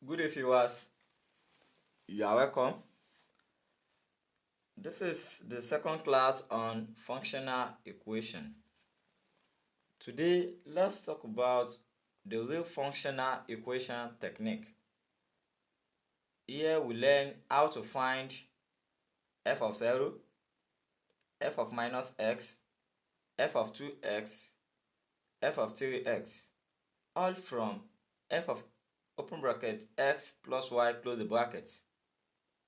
Good day, viewers. You are welcome. This is the second class on functional equation. Today, let's talk about the real functional equation technique. Here we learn how to find f of 0, f of minus x, f of 2x, f of 3x, all from f of open bracket x plus y close the bracket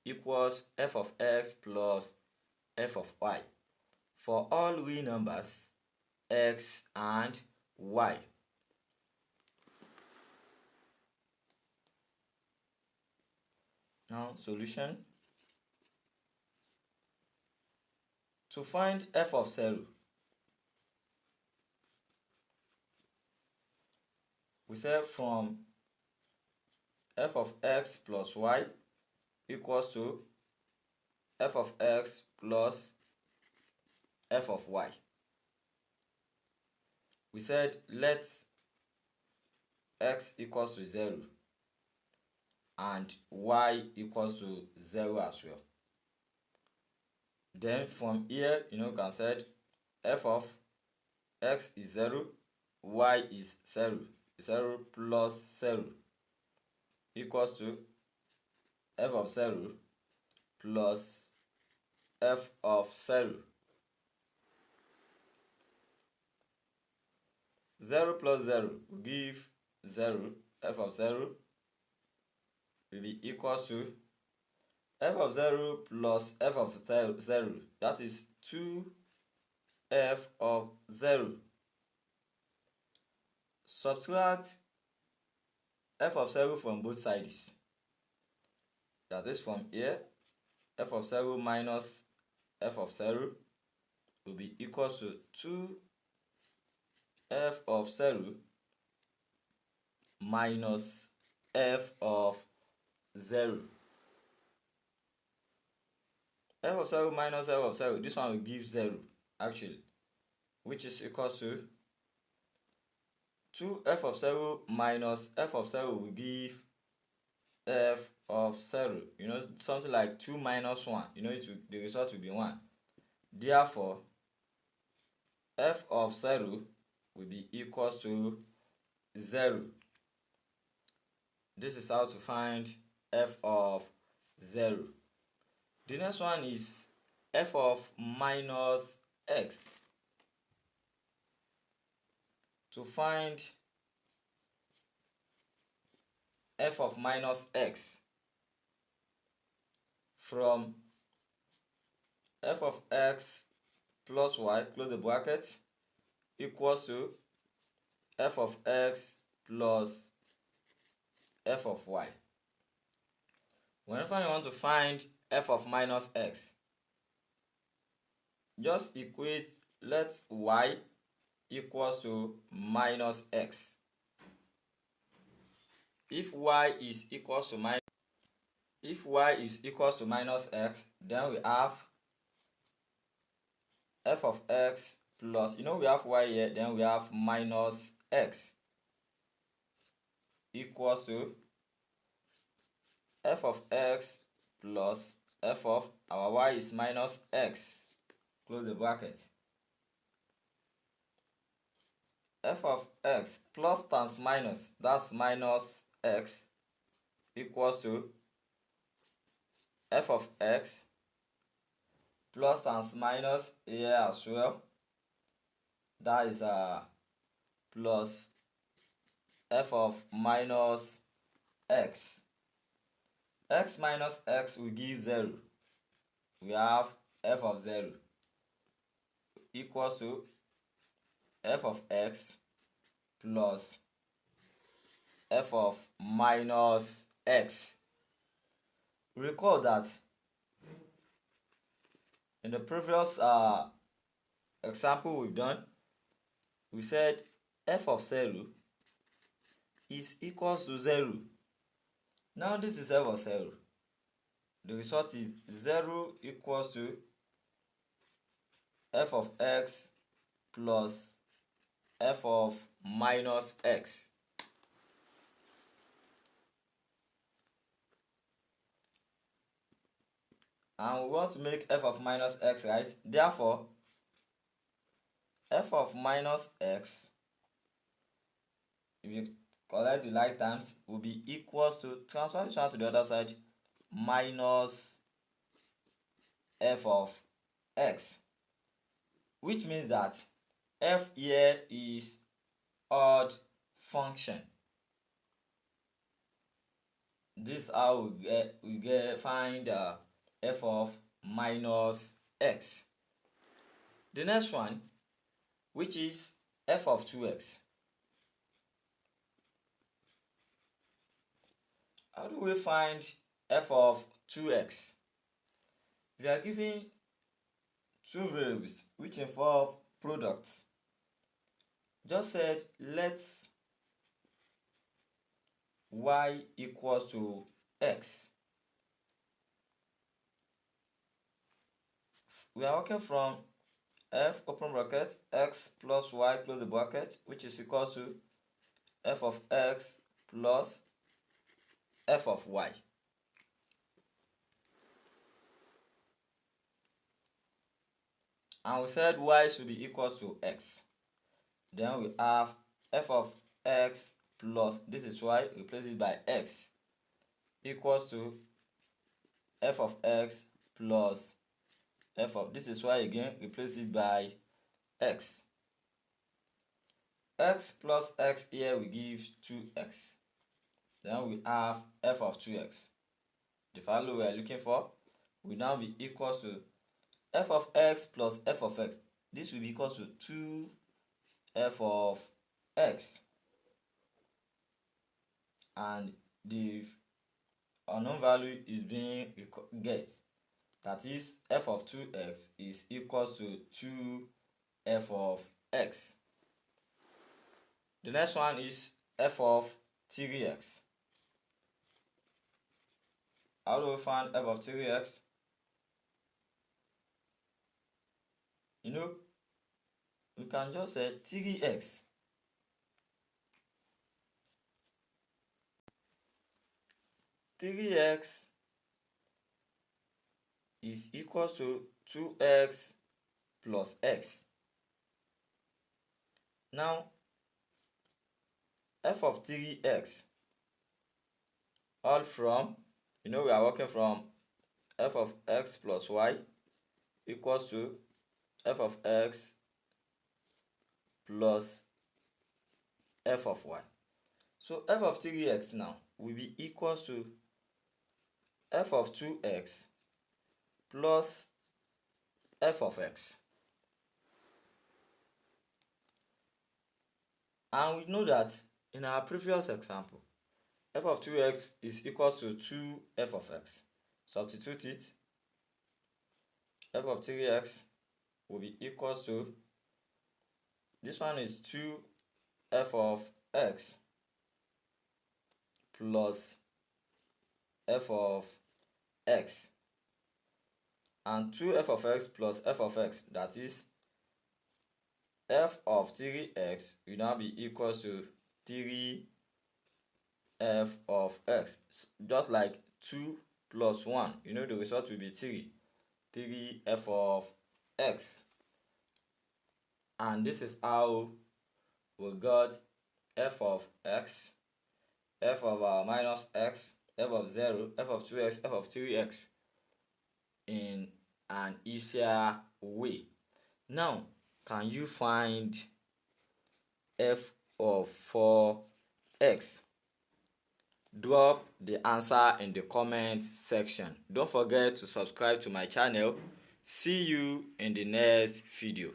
equals f of x plus f of y for all real numbers x and y. Now solution. To find f of 0, we say from f of x plus y equals to f of x plus f of y. We said let x equals to 0 and y equals to 0 as well. Then from here, you can say f of x is 0, y is 0, 0 plus 0 equals to f of 0 plus f of 0. 0 plus 0 will give 0, f of 0 will be equals to f of 0 plus f of 0, that is 2f of 0. Subtract f of 0 from both sides. That is from here, f of 0 minus f of 0 will be equals to 2f of 0 minus f of 0. F of 0 minus f of 0, this one will give 0 actually, which is equals to 2f of 0 minus f of 0 will give f of 0. Something like 2 minus 1, the result will be 1. Therefore, f of 0 will be equals to 0. This is how to find f of 0. The next one is f of minus x. To find f of minus x from f of x plus y close the bracket equals to f of x plus f of y. Whenever you want to find f of minus x, just equate, let y equals to minus x. If y is equals to minus x, then we have f of x plus, we have y here, then we have minus x equals to f of x plus f of our y is minus x, close the bracket. F of x plus times minus, that's minus x, equals to f of x plus times minus here as well, that is plus f of minus x. X minus x will give 0. We have f of 0 equals to f of x plus f of minus x. Recall that in the previous example we've done, we said f of 0 is equals to 0. Now this is f of 0. The result is 0 equals to f of x plus f of minus x. and we want to make f of minus x, right? Therefore, f of minus x, if you collect the like terms, will be equals to, transfer this one to the other side, minus f of x, which means that f here is odd function. This is how we find f of minus x. The next one, which is f of 2x. How do we find f of 2x? We are given two variables which involve products. Just said let y equals to x. We are working from f open bracket x plus y close the bracket, which is equals to f of x plus f of y. And we said y should be equals to x. Then we have f of x plus, this is y, replace it by x, equals to f of x plus f of, this is y again, replace it by x. X plus x here we give 2x. Then we have f of 2x. The value we are looking for will now be equal to f of x plus f of x. This will be equal to 2 f of x. And the unknown value is being get. That is f of 2x is equal to 2 f of x. The next one is f of 3x. How do we find f of 3x? You know, we can just say 3x. 3x is equal to 2x plus x. Now, f of 3x, all from, you know, we are working from f of x plus y equals to f of x plus f of y. So f of 3x now will be equals to f of 2x plus f of x. And we know that in our previous example, f of 2x is equal to 2 f of x. Substitute it. F of 3x will be equal to, this one is 2 f of x plus f of x. And 2 f of x plus f of x, that is f of 3x will now be equal to 3 f of x. Just like 2 plus 1, you know the result will be 3. 3 f of x. And this is how we got f of x, f of minus x, f of 0, f of 2x, f of 3x in an easier way. Now, can you find f of 4x? Drop the answer in the comment section. Don't forget to subscribe to my channel. See you in the next video.